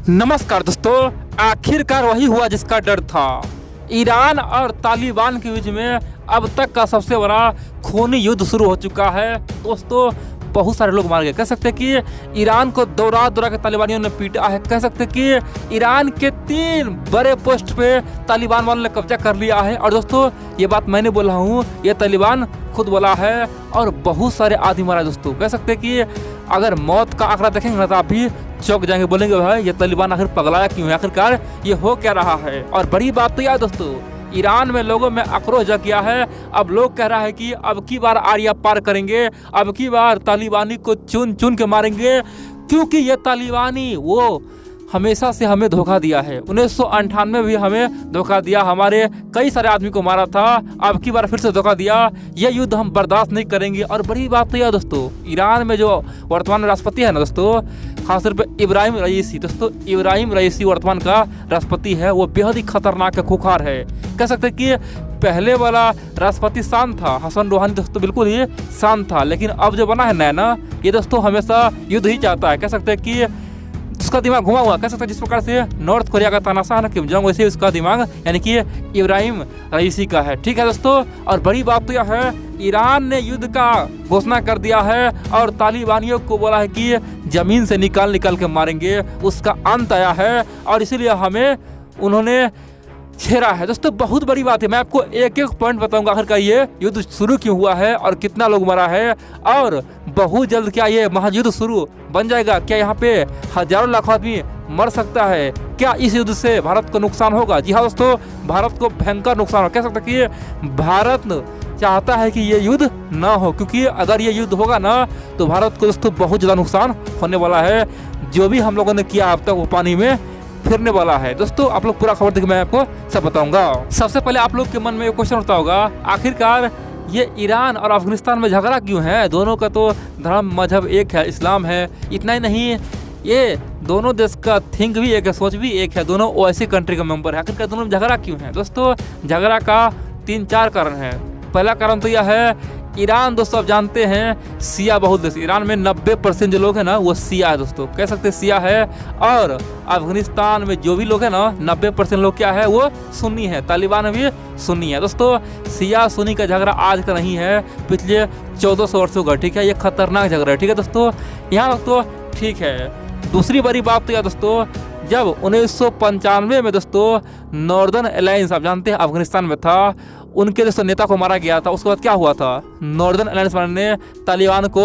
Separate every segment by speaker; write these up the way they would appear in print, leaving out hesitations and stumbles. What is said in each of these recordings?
Speaker 1: नमस्कार दोस्तों, आखिरकार वही हुआ जिसका डर था। ईरान और तालिबान के बीच में अब तक का सबसे बड़ा खूनी युद्ध शुरू हो चुका है। दोस्तों, बहुत सारे लोग मार गए। कह सकते हैं कि ईरान को दौरा दौरा के तालिबानियों ने पीटा है। कह सकते हैं कि ईरान के 3 बड़े पोस्ट पे तालिबान वालों ने कब्जा कर लिया है। और दोस्तों, ये बात मैंने बोला हूँ, ये तालिबान खुद बोला है और बहुत सारे आदमी मारा है। दोस्तों, कह सकते हैं कि अगर मौत का आंकड़ा देखेंगे ना तो आप भी चौंक जाएंगे, बोलेंगे भाई ये तालिबान आखिर पगलाया क्यों है, आखिरकार ये हो क्या रहा है। और बड़ी बात तो यह दोस्तों, ईरान में लोगों में आक्रोश जग गया है। अब लोग कह रहा है कि अब की बार आरिया पार करेंगे, अब की बार तालिबानी को चुन चुन के मारेंगे, क्योंकि ये तालिबानी वो हमेशा से हमें धोखा दिया है। 1998 में भी हमें धोखा दिया, हमारे कई सारे आदमी को मारा था। अब की बार फिर से धोखा दिया। यह युद्ध हम बर्दाश्त नहीं करेंगे। और बड़ी बात तो यह दोस्तों, ईरान में जो वर्तमान राष्ट्रपति है ना दोस्तों, खासतौर पे इब्राहिम रईसी। दोस्तों, इब्राहिम रईसी वर्तमान का राष्ट्रपति है, वो बेहद ही खतरनाक है, खुखार है। कह सकते हैं कि पहले वाला राष्ट्रपति शांत था, हसन रूहानी दोस्तों बिल्कुल ही शांत था। लेकिन अब जो बना है नया ना, ये दोस्तों हमेशा युद्ध ही चाहता है। कह सकते हैं कि उसका दिमाग घुमा हुआ। कह सकते हैं जिस प्रकार से नॉर्थ कोरिया का तानाशाह है ना किम जोंग, वैसे उसका दिमाग यानी कि इब्राहिम रईसी का है। ठीक है दोस्तों, और बड़ी बात तो यह है, ईरान ने युद्ध का घोषणा कर दिया है और तालिबानियों को बोला है कि जमीन से निकाल के मारेंगे। उसका अंत आया है और इसीलिए हमें उन्होंने छेड़ा है। दोस्तों, बहुत बड़ी बात है। मैं आपको एक एक पॉइंट बताऊंगा आखिरकार ये युद्ध शुरू क्यों हुआ है और कितना लोग मरा है, और बहुत जल्द क्या ये महायुद्ध शुरू बन जाएगा। क्या यहाँ पे हजारों लाखों आदमी मर सकता है? क्या इस युद्ध से भारत को नुकसान होगा? जी हाँ दोस्तों, भारत को भयंकर नुकसान हो। कह सकते हैं कि भारत चाहता है कि ये युद्ध ना हो, क्योंकि अगर ये युद्ध होगा ना तो भारत को दोस्तों बहुत ज़्यादा नुकसान होने वाला है। जो भी हम लोगों ने किया अब तक वो पानी में फिरने वाला है। दोस्तों, आप लोग पूरा खबर देखिए, मैं आपको सब बताऊंगा। सबसे पहले आप लोग के मन में एक क्वेश्चन उठता होगा, आखिरकार ये ईरान और अफगानिस्तान में झगड़ा क्यों है? दोनों का तो धर्म मजहब एक है, इस्लाम है। इतना ही नहीं, ये दोनों देश का थिंक भी एक है, सोच भी एक है, दोनों ओआईसी कंट्री का मेंबर है। आखिरकार दोनों में झगड़ा क्यों है? दोस्तों, झगड़ा का 3-4 कारण है। पहला कारण तो यह है, ईरान दोस्तों आप जानते हैं शिया बहुत देश। ईरान में 90% जो लोग हैं ना वो शिया है। दोस्तों, कह सकते हैं शिया है। और अफगानिस्तान में जो भी लोग हैं ना 90% लोग क्या है, वो सुन्नी है। तालिबान भी सुन्नी है। दोस्तों, शिया सुन्नी का झगड़ा आज का नहीं है, पिछले 1400 वर्षों का। ठीक है, ये खतरनाक झगड़ा है। ठीक है दोस्तों, यहाँ दोस्तों ठीक है। दूसरी बड़ी बात तो यह दोस्तों, जब 1995 में दोस्तों नॉर्दर्न अलायंस आप जानते हैं अफगानिस्तान में था, उनके दोस्तों नेता को मारा गया था। उसके बाद क्या हुआ था, नॉर्दर्न अलायंस ने तालिबान को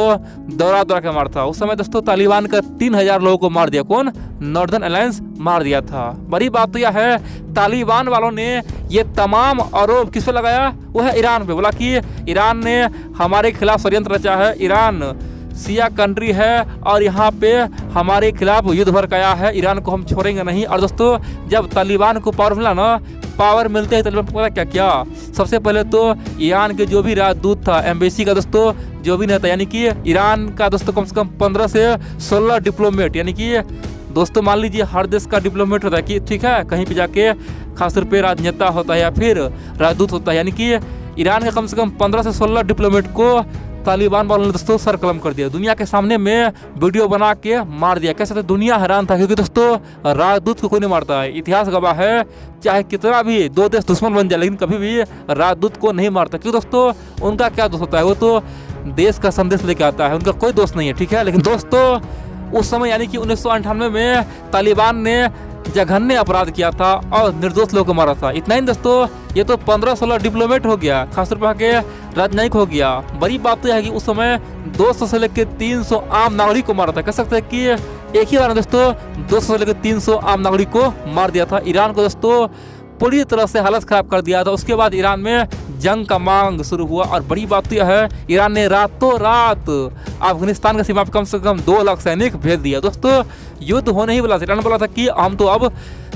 Speaker 1: दौरा के मारा था। उस समय दोस्तों तालिबान का 3000 लोगों को मार दिया। कौन? नॉर्दर्न अलायंस मार दिया था। बड़ी बात तो यह है, तालिबान वालों ने ये तमाम आरोप किस पे लगाया? वो है ईरान पे। बोला कि ईरान ने हमारे खिलाफ षड्यंत्र रचा है, ईरान शिया कंट्री है और यहाँ पे हमारे खिलाफ युद्ध भड़काया है, ईरान को हम छोड़ेंगे नहीं। और दोस्तों, जब तालिबान को पावर मिला ना, पावर मिलते ही तालिबान को पता क्या किया? सबसे पहले तो ईरान के जो भी राजदूत था, एम्बेसी का दोस्तों जो भी नहीं था, यानी कि ईरान का दोस्तों कम से कम 15 से 16 डिप्लोमेट, यानी कि दोस्तों मान लीजिए हर देश का डिप्लोमेट होता है कि ठीक है, कहीं पे जाके खासतौर पे राजनेता होता है या फिर राजदूत होता है, यानी कि ईरान के कम से कम 15 से 16 डिप्लोमेट को तालिबान वालों ने दोस्तों सर कलम कर दिया। दुनिया के सामने में वीडियो बना के मार दिया। कैसे? तो दुनिया हैरान था, क्योंकि दोस्तों राजदूत को कोई नहीं मारता है। इतिहास गवाह है, चाहे कितना भी 2 देश दुश्मन बन जाए, लेकिन कभी भी राजदूत को नहीं मारता। क्यों दोस्तों? उनका क्या दोष होता है? वो तो देश का संदेश लेके आता है, उनका कोई दोष नहीं है। ठीक है, लेकिन दोस्तों उस समय यानी कि 1998 में तालिबान ने जघन्य अपराध किया था और निर्दोष लोगों को मारा था। इतना ही दोस्तों, ये तो 15-16 डिप्लोमेट हो गया, खासतौर पर के राजनयिक हो गया। बड़ी बात तो यह है कि उस समय 200 से लेकर 300 आम नागरिक को मारा था। कह सकते हैं कि एक ही बार में दोस्तों 200 से लेकर 300 आम नागरिक को मार दिया था। ईरान को दोस्तों पूरी तरह से हालत खराब कर दिया था। उसके बाद ईरान में जंग का मांग शुरू हुआ। और बड़ी बात तो यह है, ईरान ने रातों रात अफगानिस्तान की सीमा पर कम से कम 2 लाख सैनिक भेज दिया। दोस्तों, युद्ध होने ही वाला था। ईरान बोला था कि हम तो अब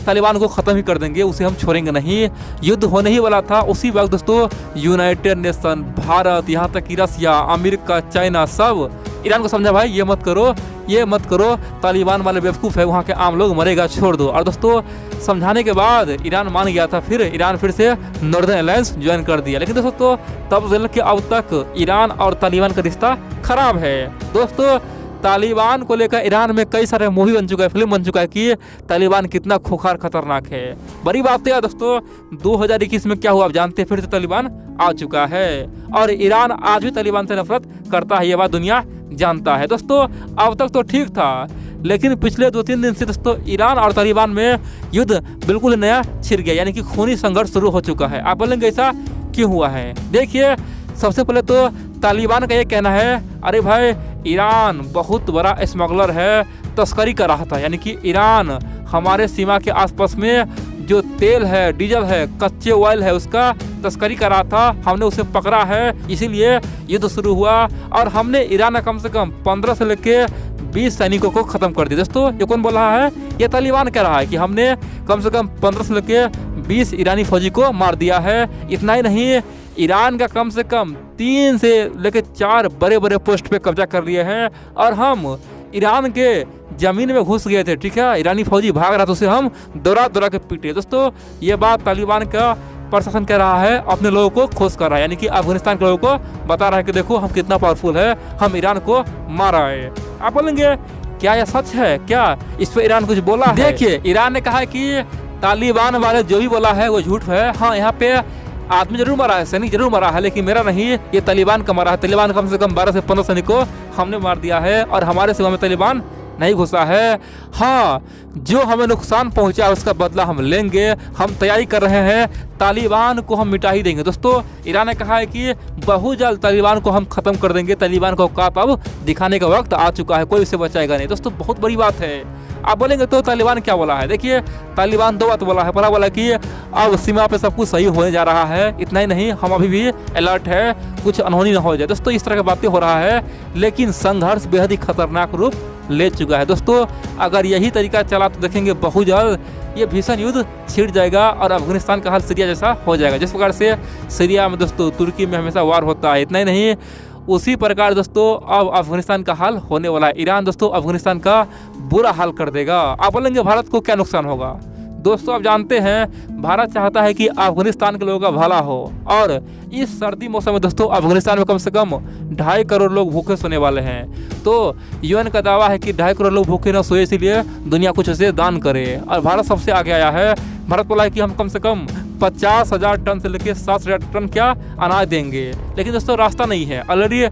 Speaker 1: तालिबान को ख़त्म ही कर देंगे, उसे हम छोड़ेंगे नहीं। युद्ध होने ही वाला था। उसी वक्त दोस्तों यूनाइटेड नेशन, भारत, यहाँ तक कि रसिया, अमेरिका, चाइना, सब ईरान को समझा भाई ये मत करो, ये मत करो, तालिबान वाले बेवकूफ़ है, वहाँ के आम लोग मरेगा, छोड़ दो। और दोस्तों समझाने के बाद ईरान मान गया था। फिर ईरान फिर से नॉर्दर्न अलायंस ज्वाइन कर दिया। लेकिन दोस्तों तब से लेकर अब तक ईरान और तालिबान का रिश्ता खराब है। दोस्तों तालिबान को लेकर ईरान में कई सारे मूवी बन चुका है, फिल्म बन चुका है कि तालिबान कितना खोखार खतरनाक है। बड़ी बात है दोस्तों, 2021 में क्या हुआ आप जानते हैं, फिर से तालिबान आ चुका है और ईरान आज भी तालिबान से नफरत करता है, ये बात दुनिया जानता है। दोस्तों अब तक तो ठीक था, लेकिन पिछले 2-3 दिन से दोस्तों ईरान और तालिबान में युद्ध बिल्कुल नया छिड़ गया, यानी कि खूनी संघर्ष शुरू हो चुका है। आप बोलेंगे ऐसा क्यों हुआ है? देखिए, सबसे पहले तो तालिबान का ये कहना है, अरे भाई ईरान बहुत बड़ा स्मगलर है, तस्करी कर रहा था, यानी कि ईरान हमारे सीमा के आसपास में जो तेल है, डीजल है, कच्चे ऑयल है, उसका तस्करी कर रहा था, हमने उसे पकड़ा है, इसीलिए युद्ध शुरू हुआ और हमने ईरान में कम से कम 15 से लेके 20 सैनिकों को खत्म कर दिया। दोस्तों ये कौन बोल रहा है? ये तालिबान कह रहा है कि हमने कम से कम 15 से लेके 20 ईरानी फौजी को मार दिया है। इतना ही नहीं, ईरान का कम से कम 3 से लेके 4 बड़े बड़े पोस्ट पे कब्जा कर लिए हैं और हम ईरान के जमीन में घुस गए थे, ठीक है, ईरानी फौजी भाग रहा था, उसे हम दौड़ा के पीटे। दोस्तों ये बात तालिबान का प्रशासन कह रहा है, अपने लोगों को खोज कर रहा है, यानी कि अफगानिस्तान के लोगों को बता रहा है कि देखो हम कितना पावरफुल है, हम ईरान को मारा है। आप बोलेंगे क्या यह सच है? क्या इस पर ईरान कुछ बोला है? देखिए, ईरान ने कहा है कि तालिबान वाले जो भी बोला है वो झूठ है। हाँ, यहाँ पे आदमी जरूर मरा है, सैनिक जरूर मरा है, लेकिन मेरा नहीं, ये तालिबान का मरा है। तालिबान कम से कम 12 से 15 सैनिक को हमने मार दिया है और हमारे सीमा में तालिबान नहीं घुसा है। हाँ, जो हमें नुकसान पहुंचा है उसका बदला हम लेंगे, हम तैयारी कर रहे हैं, तालिबान को हम मिटा ही देंगे। दोस्तों ईरान ने कहा है कि बहुत जल्द तालिबान को हम खत्म कर देंगे, तालिबान को औकात अब दिखाने का वक्त आ चुका है, कोई उसे बचाएगा नहीं। दोस्तों बहुत बड़ी बात है। आप बोलेंगे तो तालिबान क्या बोला है? देखिए, तालिबान 2 बात बोला है। पहला बोला कि अब सीमा पे सब कुछ सही होने जा रहा है, इतना ही नहीं, हम अभी भी अलर्ट है, कुछ अनहोनी ना हो जाए। दोस्तों इस तरह की बातें हो रहा है, लेकिन संघर्ष बेहद ही खतरनाक रूप ले चुका है। दोस्तों अगर यही तरीका चला तो देखेंगे बहुत जल्द ये भीषण युद्ध छिड़ जाएगा और अफगानिस्तान का हाल सीरिया जैसा हो जाएगा। जिस प्रकार से सीरिया में दोस्तों तुर्की में हमेशा वार होता है, इतना ही नहीं, उसी प्रकार दोस्तों अब अफगानिस्तान का हाल होने वाला है। ईरान दोस्तों अफगानिस्तान का बुरा हाल कर देगा। आप बोलेंगे भारत को क्या नुकसान होगा? दोस्तों आप जानते हैं भारत चाहता है कि अफगानिस्तान के लोगों का भला हो और इस सर्दी मौसम में दोस्तों अफगानिस्तान में कम से कम 2.5 करोड़ लोग भूखे सोने वाले हैं। तो यूएन का दावा है कि 2.5 करोड़ लोग भूखे न सोए, इसलिए दुनिया कुछ उसे दान करे और भारत सबसे आगे आया है। भारत बोला है कि हम कम से कम 50,000 टन से लेकर 7,000 टन क्या अनाज देंगे, लेकिन दोस्तों रास्ता नहीं है। ऑलरेडी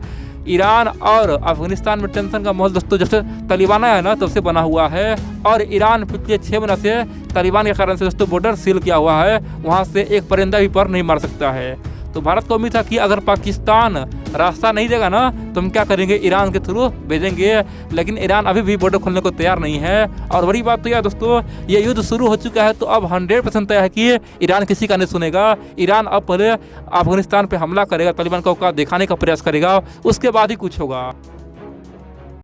Speaker 1: ईरान और अफगानिस्तान में टेंशन का माहौल दोस्तों जब से तालिबान आया ना तब से बना हुआ है और ईरान पिछले 6 महीने से तालिबान के कारण से दोस्तों बॉर्डर सील किया हुआ है, वहाँ से एक परिंदा भी पर नहीं मार सकता है। तो भारत को उम्मीद था कि अगर पाकिस्तान रास्ता नहीं देगा ना तो हम क्या करेंगे, ईरान के थ्रू भेजेंगे, लेकिन ईरान अभी भी बॉर्डर खोलने को तैयार नहीं है। और बड़ी बात तो यह दोस्तों, ये युद्ध शुरू हो चुका है तो अब 100% तय है कि ईरान किसी का नहीं सुनेगा। ईरान अब पहले अफगानिस्तान पे हमला करेगा, तालिबान का औकात दिखाने का प्रयास करेगा, उसके बाद ही कुछ होगा।